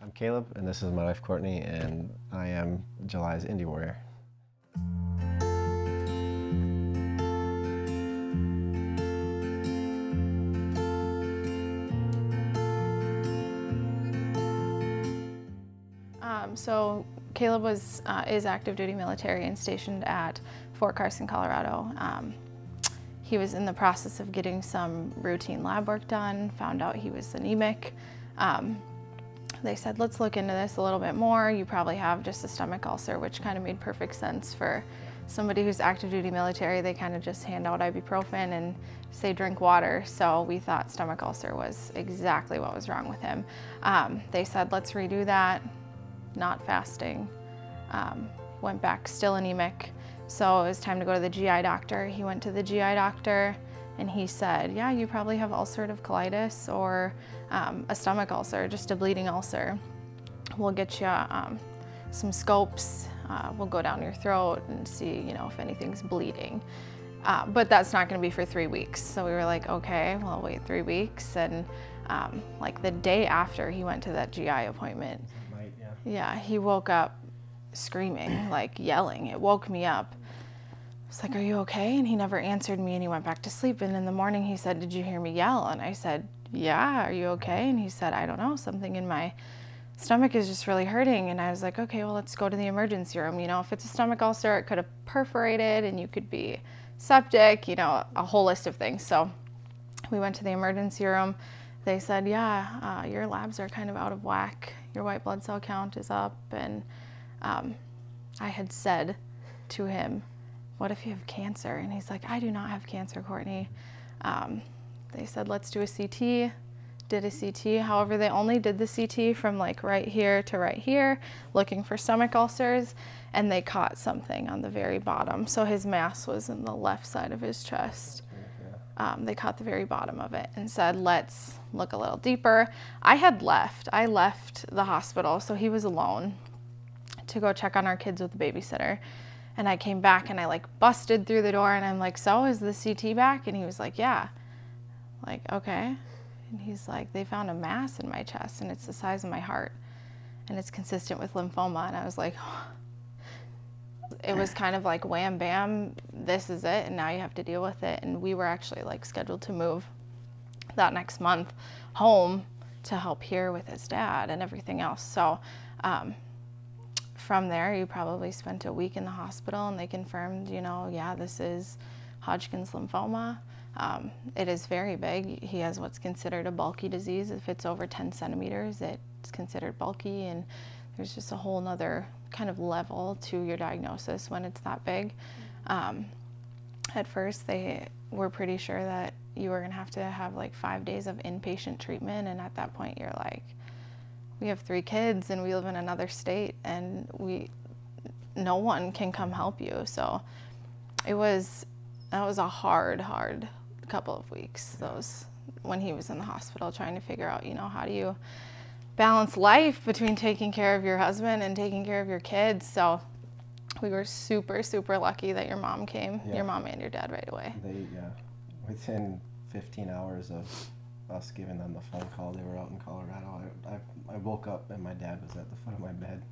I'm Caleb, and this is my wife Courtney, and I am July's INDY warrior. So Caleb is active duty military and stationed at Fort Carson, Colorado. He was in the process of getting some routine lab work done, found out he was anemic. They said, let's look into this a little bit more. You probably have just a stomach ulcer, which kind of made perfect sense for somebody who's active duty military. They kind of just hand out ibuprofen and say drink water. So we thought stomach ulcer was exactly what was wrong with him. They said, let's redo that. Not fasting. Went back still anemic. So it was time to go to the GI doctor. He went to the GI doctor and he said, yeah, you probably have ulcerative colitis or a stomach ulcer, just a bleeding ulcer. We'll get you some scopes. We'll go down your throat and see, if anything's bleeding. But that's not going to be for 3 weeks. So we were like, okay, well, I'll wait 3 weeks. And like the day after he went to that GI appointment, yeah, he woke up screaming, like yelling. It woke me up. I was like, are you okay? And he never answered me and he went back to sleep. And in the morning he said, did you hear me yell? And I said, yeah, are you okay? And he said, I don't know, something in my stomach is just really hurting. And I was like, okay, well, let's go to the emergency room. If it's a stomach ulcer, it could have perforated and you could be septic, a whole list of things. So we went to the emergency room. They said, yeah, your labs are kind of out of whack. Your white blood cell count is up. And I had said to him, what if you have cancer? And he's like, I do not have cancer, Courtney. They said, let's do a CT. Did a CT. However, they only did the CT from like right here to right here, looking for stomach ulcers, and they caught something on the very bottom. So his mass was in the left side of his chest. They caught the very bottom of it and said, let's look a little deeper. I left the hospital, so he was alone, to go check on our kids with the babysitter. And I came back and I like busted through the door and I'm like, so is the CT back? And he was like, yeah. Like, okay. And he's like, they found a mass in my chest and it's the size of my heart and it's consistent with lymphoma. And I was like, oh. It was kind of like wham bam, this is it, and now you have to deal with it. And we were actually like scheduled to move that next month home to help here with his dad and everything else. So from there, you probably spent a week in the hospital and they confirmed, yeah, this is Hodgkin's lymphoma. It is very big. He has what's considered a bulky disease. If it's over 10 centimeters, it's considered bulky, and there's just a whole nother kind of level to your diagnosis when it's that big. At first, they were pretty sure that you were gonna have to have like 5 days of inpatient treatment, and at that point, you're like, we have 3 kids and we live in another state and no one can come help you. So that was a hard couple of weeks, those when he was in the hospital, trying to figure out, how do you balance life between taking care of your husband and taking care of your kids. So we were super, super lucky that your mom came, your mom and your dad right away. Within 15 hours of us giving them the phone call, they were out in Colorado. I woke up and my dad was at the foot of my bed.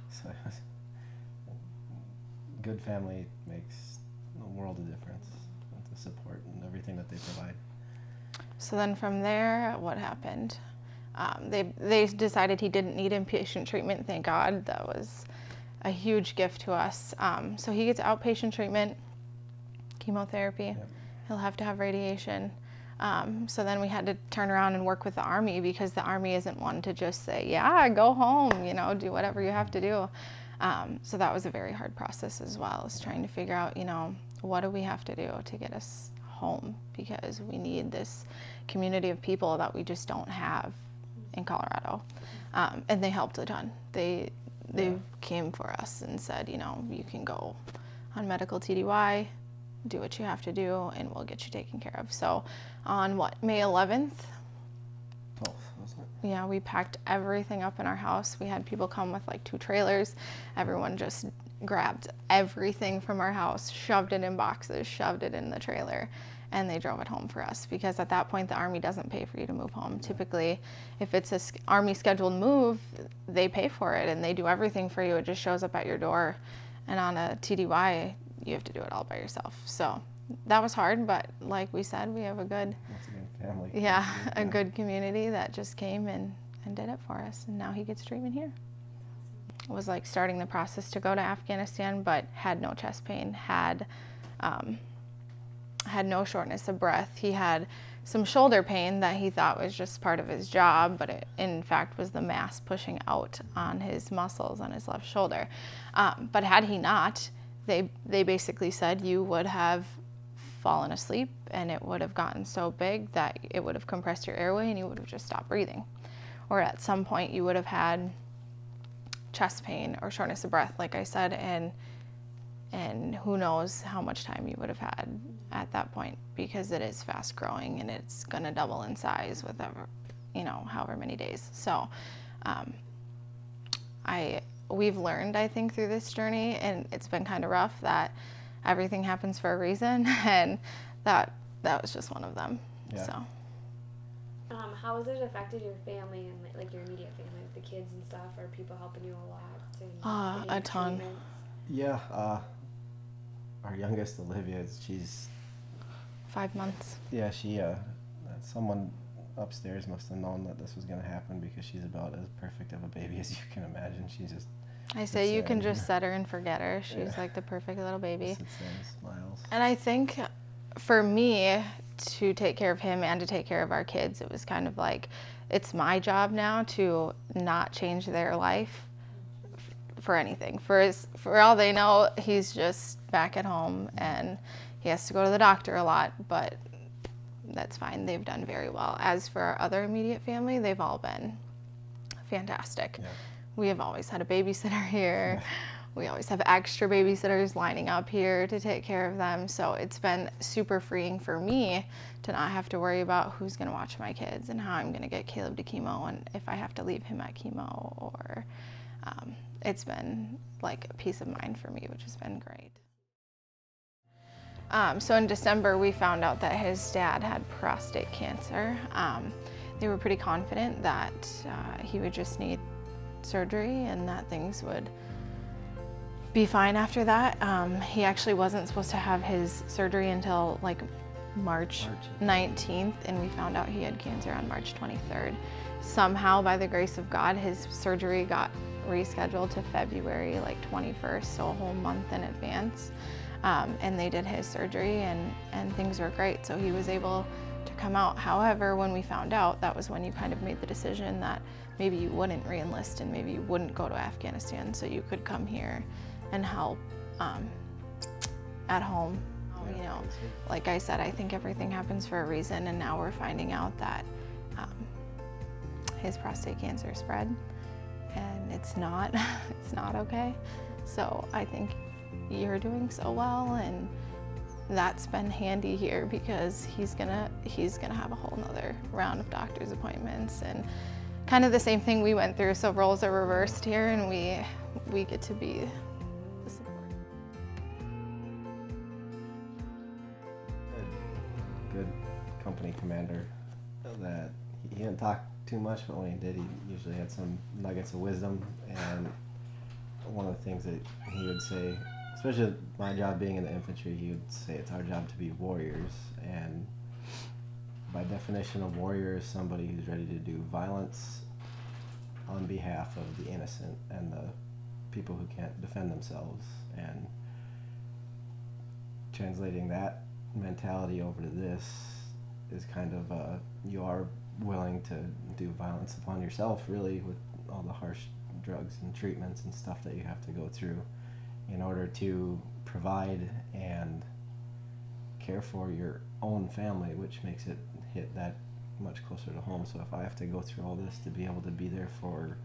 So good family makes a world of difference with the support and everything that they provide. So then from there, what happened? They decided he didn't need inpatient treatment, thank God. That was a huge gift to us. So he gets outpatient treatment, chemotherapy. Yep. He'll have to have radiation. So then we had to turn around and work with the Army, because the Army isn't one to just say, yeah, go home, do whatever you have to do. So that was a very hard process as well, is trying to figure out, what do we have to do to get us home, because we need this community of people that we just don't have in Colorado. And they helped a ton. They came for us and said, you can go on medical TDY, do what you have to do, and we'll get you taken care of. So on May 11th? 12th, wasn't it? Yeah, we packed everything up in our house. We had people come with like 2 trailers. Everyone just grabbed everything from our house, shoved it in boxes, shoved it in the trailer, and they drove it home for us, because at that point the Army doesn't pay for you to move home. Typically, if it's a Army scheduled move, they pay for it and they do everything for you. It just shows up at your door. And on a TDY, you have to do it all by yourself. So that was hard, but like we said, we have a good, family. Yeah, a good community that just came and did it for us, and now he gets treatment here. It was like starting the process to go to Afghanistan, but had no chest pain, had no shortness of breath. He had some shoulder pain that he thought was just part of his job, but it in fact was the mass pushing out on his muscles on his left shoulder. But had he not, they basically said you would have fallen asleep and it would have gotten so big that it would have compressed your airway and you would have just stopped breathing. Or at some point you would have had chest pain or shortness of breath, like I said, and who knows how much time you would have had at that point, because it is fast growing and it's going to double in size with however many days. So we've learned, I think, through this journey, and it's been kind of rough, that everything happens for a reason, and that was just one of them. Yeah. So how has it affected your family and like your immediate family, with the kids and stuff? Are people helping you a lot? A ton. Treatments? Yeah, our youngest, Olivia, she's 5 months. Yeah, someone upstairs must have known that this was going to happen, because she's about as perfect of a baby as you can imagine. She's just... I say you can just set her and forget her. She's like the perfect little baby. Sits there and smiles. And I think for me to take care of him and to take care of our kids, it was kind of like, it's my job now to not change their life for anything. For all they know, he's just back at home and he has to go to the doctor a lot, but that's fine. They've done very well. As for our other immediate family, they've all been fantastic. Yeah. We have always had a babysitter here. We always have extra babysitters lining up here to take care of them. So it's been super freeing for me to not have to worry about who's going to watch my kids and how I'm going to get Caleb to chemo and if I have to leave him at chemo, or it's been like a peace of mind for me, which has been great. So in December, we found out that his dad had prostate cancer. They were pretty confident that he would just need surgery and that things would be fine after that. He actually wasn't supposed to have his surgery until like March 19th, and we found out he had cancer on March 23rd. Somehow, by the grace of God, his surgery got rescheduled to February like 21st, so a whole month in advance. And they did his surgery and things were great, so he was able to come out. However, when we found out, that was when you kind of made the decision that maybe you wouldn't re-enlist and maybe you wouldn't go to Afghanistan, so you could come here and help at home. You know, like I said, I think everything happens for a reason, and now we're finding out that his prostate cancer spread, and it's not okay. So I think you're doing so well, and that's been handy here, because he's gonna have a whole nother round of doctor's appointments, and kind of the same thing we went through. So roles are reversed here, and we get to be the support. Good company commander that he didn't talk too much, but when he did, he usually had some nuggets of wisdom. And one of the things that he would say, especially my job being in the infantry, he would say it's our job to be warriors. And by definition, a warrior is somebody who's ready to do violence on behalf of the innocent and the people who can't defend themselves. And translating that mentality over to this is kind of you are willing to do violence upon yourself, really, with all the harsh drugs and treatments and stuff that you have to go through in order to provide and care for your own family, which makes it hit that much closer to home. So if I have to go through all this to be able to be there for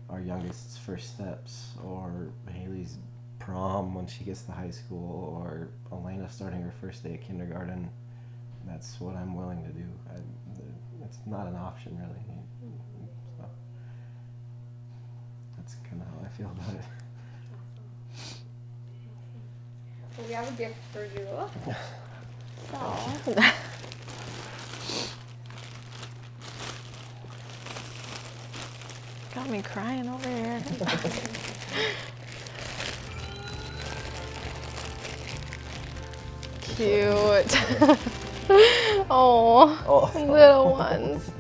our youngest's first steps, or Haley's prom when she gets to high school, or Elena starting her first day of kindergarten, that's what I'm willing to do. It's not an option, really. So that's kind of how I feel about it. So we have a gift for you. Oh. Got me crying over here. Cute. Oh, little ones.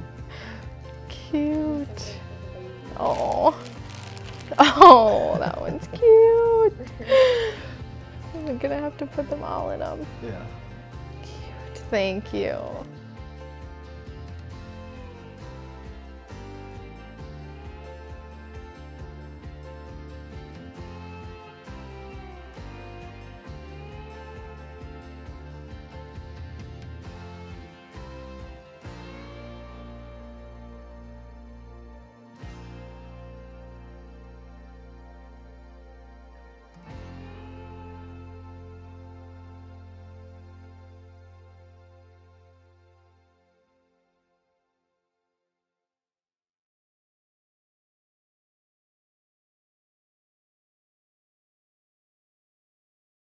Cute. Oh. Oh, that one's cute. I'm gonna have to put them all in them. Yeah. Cute. Thank you.